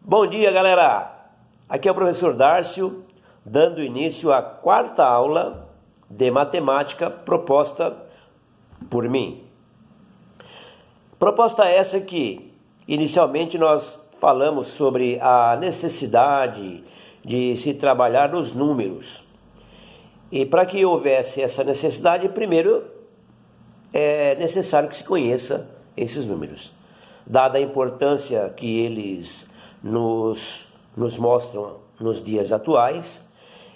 Bom dia, galera! Aqui é o professor Dárcio, dando início à quarta aula de matemática proposta por mim. Proposta essa que, inicialmente, nós falamos sobre a necessidade de se trabalhar nos números. E para que houvesse essa necessidade, primeiro é necessário que se conheça esses números. Dada a importância que eles nos mostram nos dias atuais,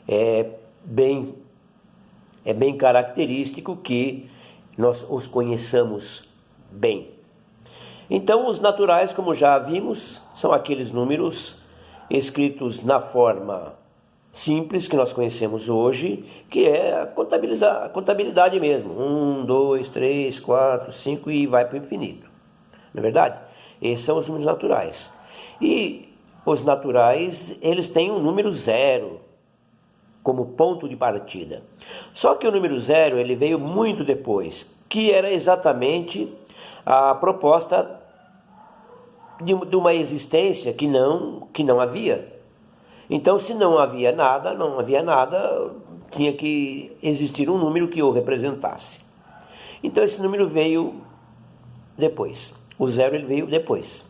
é bem característico que nós os conheçamos bem. Então, os naturais, como já vimos, são aqueles números escritos na forma simples que nós conhecemos hoje, que é a contabilidade mesmo. 1, 2, 3, 4, 5 e vai para o infinito. Não é verdade? Esses são os números naturais. E os naturais, eles têm um número zero como ponto de partida. Só que o número zero, ele veio muito depois, que era exatamente a proposta de uma existência que não havia. Então, se não havia nada, tinha que existir um número que o representasse. Então, esse número veio depois. O zero, ele veio depois.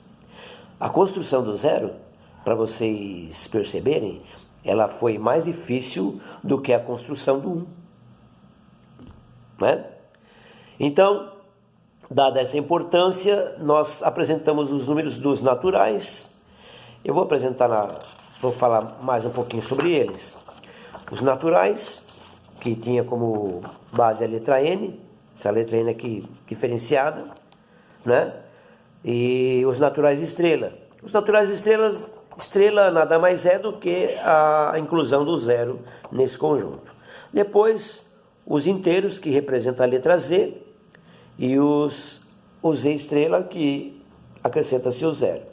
A construção do zero, para vocês perceberem, ela foi mais difícil do que a construção do 1. Né? Então, dada essa importância, nós apresentamos os números dos naturais. Eu vou falar mais um pouquinho sobre eles. Os naturais, que tinha como base a letra N, essa letra N aqui diferenciada, né? E os naturais estrela. Os naturais estrela nada mais é do que a inclusão do zero nesse conjunto. Depois, os inteiros, que representam a letra Z, e o Z estrela, que acrescenta-se o zero.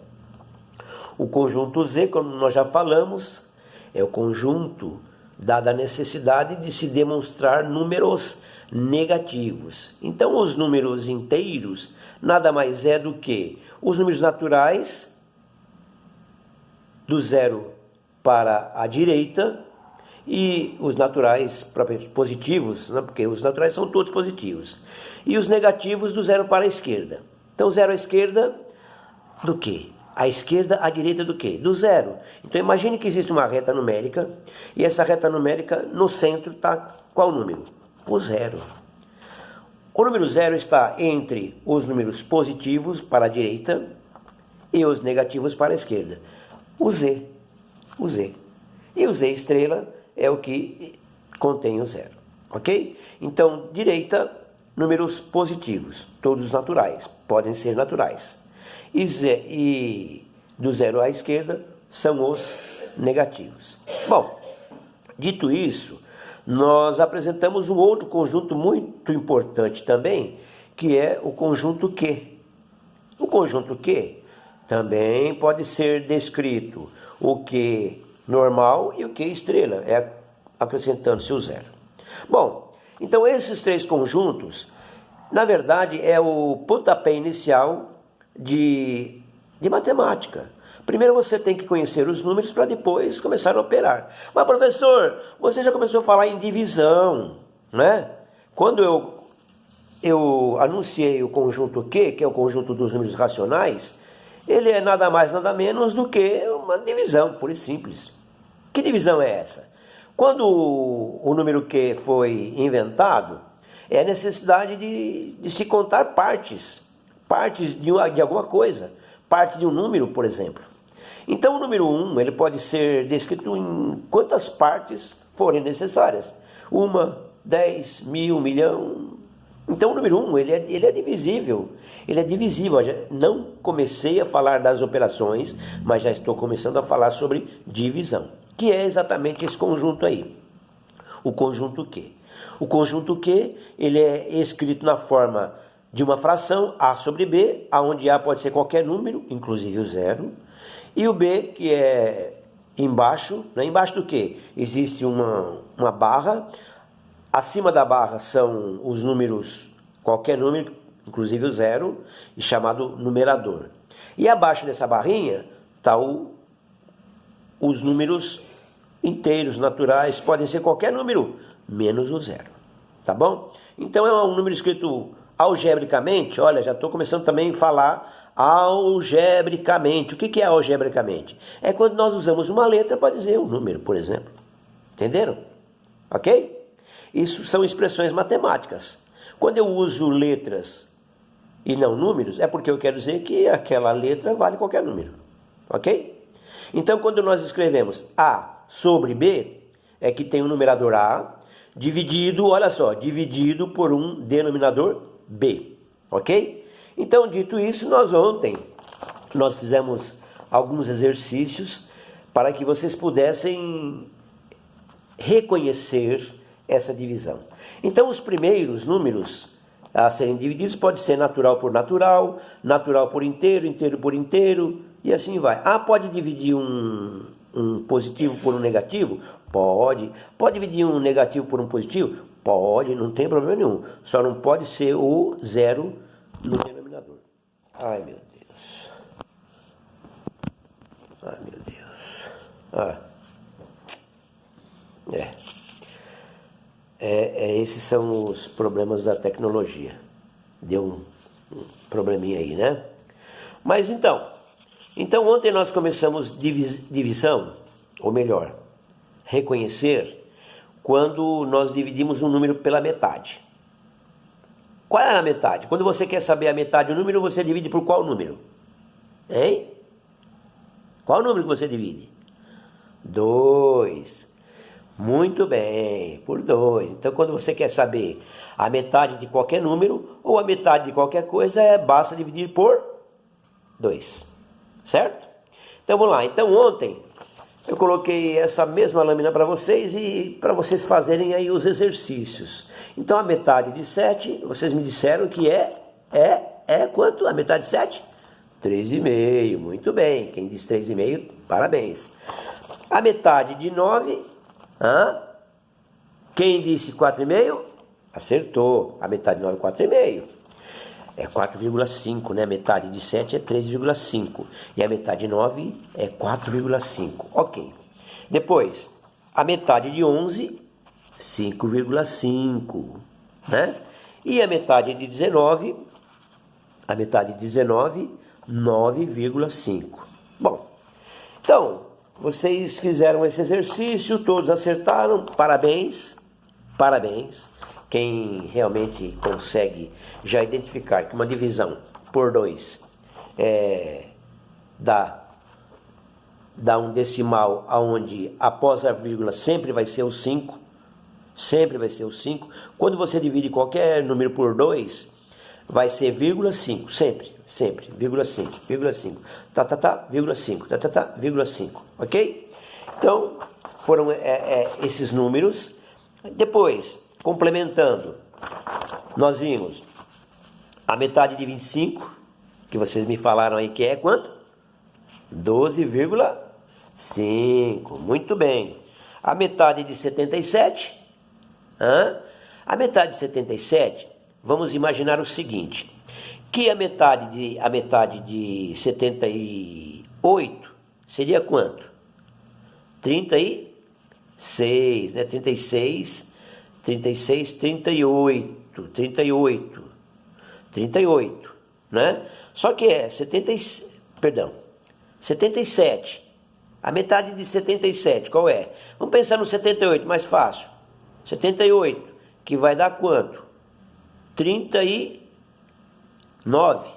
O conjunto Z, como nós já falamos, é o conjunto dada a necessidade de se demonstrar números negativos. Então, os números inteiros nada mais é do que os números naturais do zero para a direita e os naturais propriamente positivos, né? Porque os naturais são todos positivos, e os negativos do zero para a esquerda. Então, zero à esquerda do quê? A esquerda à direita do quê? Do zero. Então, imagine que existe uma reta numérica, e essa reta numérica, no centro, está qual número? O zero. O número zero está entre os números positivos para a direita e os negativos para a esquerda. O Z. E o Z estrela é o que contém o zero. Ok? Então, direita, números positivos, todos naturais, podem ser naturais. E do zero à esquerda são os negativos. Bom, dito isso, nós apresentamos um outro conjunto muito importante também, que é o conjunto Q. O conjunto Q também pode ser descrito o Q normal e o Q estrela, acrescentando-se o zero. Bom, então esses três conjuntos, na verdade, é o pontapé inicial de matemática. Primeiro você tem que conhecer os números para depois começar a operar. Mas, professor, você já começou a falar em divisão, né? Quando eu anunciei o conjunto Q, que é o conjunto dos números racionais, ele é nada mais, nada menos do que uma divisão, pura e simples. Que divisão é essa? Quando o número Q foi inventado, é a necessidade de se contar partes de alguma coisa, partes de um número, por exemplo. Então, o número 1, ele pode ser descrito em quantas partes forem necessárias. 1, 10, 1000, 1.000.000. Então, o número 1, ele é divisível. Ele é divisível. Eu já não comecei a falar das operações, mas já estou começando a falar sobre divisão, que é exatamente esse conjunto aí. O conjunto Q. O conjunto Q, ele é escrito na forma de uma fração, A sobre B, onde A pode ser qualquer número, inclusive o zero, e o B, que é embaixo, né? Embaixo do que? Existe uma barra, acima da barra são os números, qualquer número, inclusive o zero, e chamado numerador. E abaixo dessa barrinha está o os números inteiros, naturais, podem ser qualquer número, menos o zero, tá bom? Então é um número escrito algebricamente, olha, já estou começando também a falar algebricamente. O que é algebricamente? É quando nós usamos uma letra para dizer um número, por exemplo. Entenderam? Ok? Isso são expressões matemáticas. Quando eu uso letras e não números, é porque eu quero dizer que aquela letra vale qualquer número. Ok? Então, quando nós escrevemos A sobre B, é que tem o numerador A dividido, olha só, dividido por um denominador B. Ok? Então, dito isso, ontem nós fizemos alguns exercícios para que vocês pudessem reconhecer essa divisão. Então, os primeiros números a serem divididos pode ser natural por natural, natural por inteiro, inteiro por inteiro, e assim vai. Ah, pode dividir um positivo por um negativo? Pode. Pode dividir um negativo por um positivo? Pode, não tem problema nenhum. Só não pode ser o zero no denominador. Ai, meu Deus. Ai, meu Deus. Esses são os problemas da tecnologia. Deu um probleminha aí, né? Mas então ontem nós começamos divisão, ou melhor, reconhecer, quando nós dividimos um número pela metade. Qual é a metade? Quando você quer saber a metade do número, você divide por qual número? Hein? Qual número que você divide? 2. Muito bem, por 2. Então, quando você quer saber a metade de qualquer número ou a metade de qualquer coisa, basta dividir por 2. Certo? Então, vamos lá. Então, ontem eu coloquei essa mesma lâmina para vocês e para vocês fazerem aí os exercícios. Então, a metade de 7, vocês me disseram que é quanto? A metade de 7? 3,5. Muito bem. Quem disse 3,5, parabéns. A metade de 9... Quem disse 4,5? Acertou. A metade de 9 é 4,5. É 4,5, né? Metade de 7 é 3,5. E a metade de 9 é 4,5. Ok. Depois, a metade de 11, 5,5. Né? E a metade de 19, 9,5. Bom, então... Vocês fizeram esse exercício, todos acertaram, parabéns, parabéns. Quem realmente consegue já identificar que uma divisão por 2 dá um decimal onde após a vírgula sempre vai ser o 5, sempre vai ser o 5. Quando você divide qualquer número por 2, vai ser vírgula 5, sempre, vírgula 5, vírgula 5, vírgula 5, ok? Então, foram esses números. Depois, complementando, nós vimos a metade de 25, que vocês me falaram aí que é quanto? 12,5, muito bem. A metade de 77, a metade de 77... Vamos imaginar o seguinte, que a metade de 78 seria quanto? 36, né? 38, 38, né? Só que 77. A metade de 77, qual é? Vamos pensar no 78, mais fácil. 78, que vai dar quanto? 39.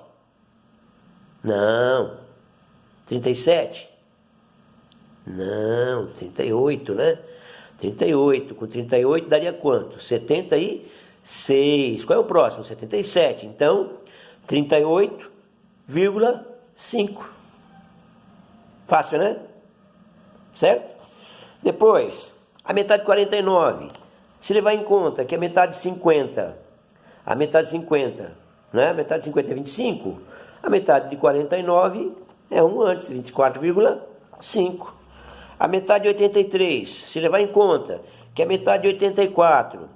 Não. 37. Não, 38, né? 38. Com 38 daria quanto? 76. Qual é o próximo? 77. Então, 38,5. Fácil, né? Certo? Depois, a metade de 49. Se levar em conta que a metade de 50... A metade de 50, né? A metade de 50 é 25. A metade de 49 é 1 antes, 24,5. A metade de 83, se levar em conta que a metade de 84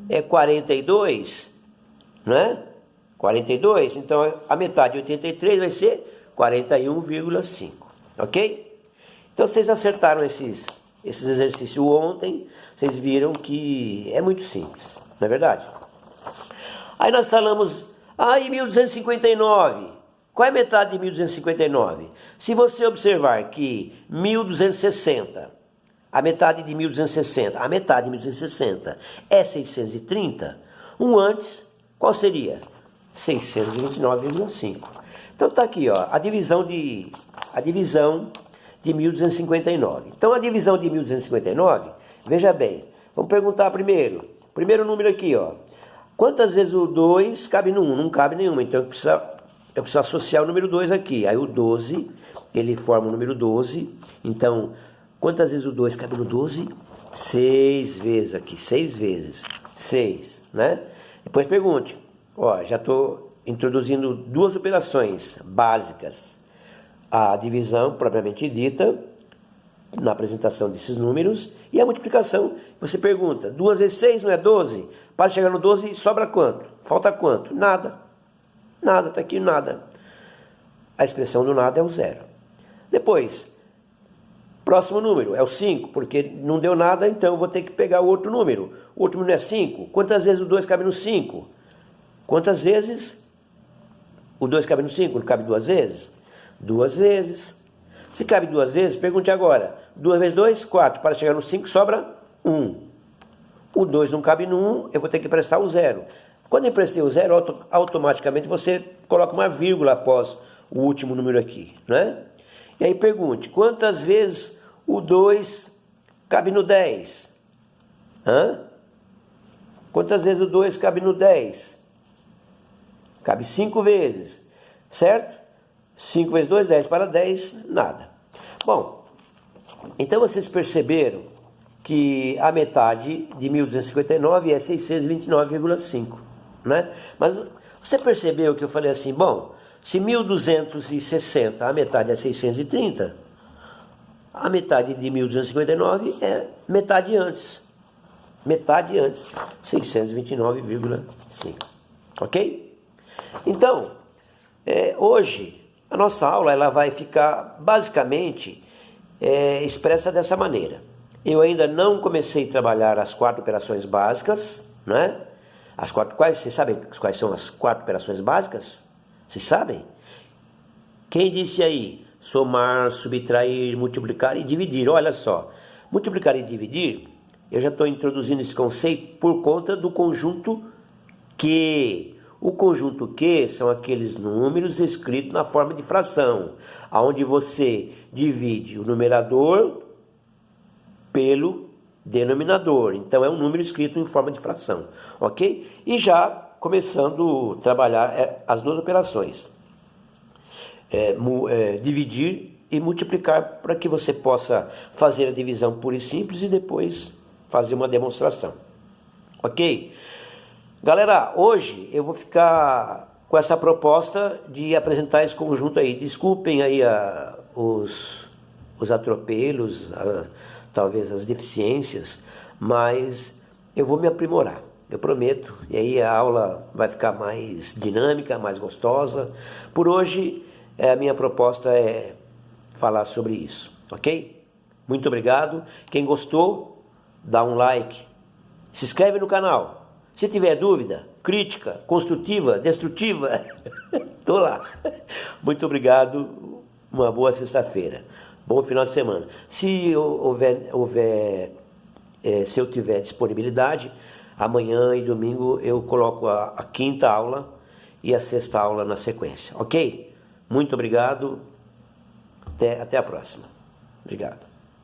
é 42, né? 42, então a metade de 83 vai ser 41,5, ok? Então vocês acertaram esses exercícios ontem, vocês viram que é muito simples, não é verdade? Aí nós falamos, e 1259, qual é a metade de 1259? Se você observar que 1260, a metade de 1260 é 630, um antes, qual seria? 629,5. Então tá aqui, ó, a divisão de 1259. Então a divisão de 1259, veja bem, vamos perguntar primeiro número aqui, ó. Quantas vezes o 2 cabe no 1? Não cabe nenhuma, então eu preciso associar o número 2 aqui. Aí o 12, ele forma o número 12. Então, quantas vezes o 2 cabe no 12? 6 vezes aqui, 6 vezes. 6, né? Depois pergunte. Ó, já estou introduzindo duas operações básicas. A divisão, propriamente dita, na apresentação desses números, e a multiplicação. Você pergunta, 2 vezes 6 não é 12? Para chegar no 12, sobra quanto? Falta quanto? Nada. Nada, está aqui nada. A expressão do nada é o zero. Depois, próximo número é o 5, porque não deu nada, então eu vou ter que pegar o outro número. O outro número é 5. Quantas vezes o 2 cabe no 5? Quantas vezes o 2 cabe no 5? Não cabe 2 vezes? 2 vezes. Se cabe 2 vezes, pergunte agora. 2 vezes 2, 4. Para chegar no 5, sobra 1. O 2 não cabe no 1, eu vou ter que emprestar o 0. Quando eu emprestei o 0, automaticamente você coloca uma vírgula após o último número aqui, né? E aí pergunte, quantas vezes o 2 cabe no 10? Quantas vezes o 2 cabe no 10? Cabe 5 vezes, certo? 5 vezes 2, 10 para 10, nada. Bom, então vocês perceberam que a metade de 1259 é 629,5, né? Mas você percebeu que eu falei assim, bom, se 1260 a metade é 630, a metade de 1259 é metade antes, 629,5, ok? Então, hoje a nossa aula ela vai ficar basicamente expressa dessa maneira. Eu ainda não comecei a trabalhar as 4 operações básicas, né? Vocês sabem quais são as 4 operações básicas? Vocês sabem? Quem disse aí? Somar, subtrair, multiplicar e dividir. Olha só, multiplicar e dividir, eu já estou introduzindo esse conceito por conta do conjunto que. O conjunto que são aqueles números escritos na forma de fração, onde você divide o numerador pelo denominador. Então é um número escrito em forma de fração, ok? E já começando a trabalhar as duas operações, dividir e multiplicar, para que você possa fazer a divisão pura e simples e depois fazer uma demonstração, ok? Galera, hoje eu vou ficar com essa proposta de apresentar esse conjunto aí. Desculpem aí os atropelos, talvez as deficiências, mas eu vou me aprimorar, eu prometo. E aí a aula vai ficar mais dinâmica, mais gostosa. Por hoje, a minha proposta é falar sobre isso, ok? Muito obrigado. Quem gostou, dá um like, se inscreve no canal. Se tiver dúvida, crítica, construtiva, destrutiva, estou lá. Muito obrigado, uma boa sexta-feira, bom final de semana. Se se eu tiver disponibilidade, amanhã e domingo eu coloco a 5ª aula e a 6ª aula na sequência, ok? Muito obrigado, até a próxima. Obrigado.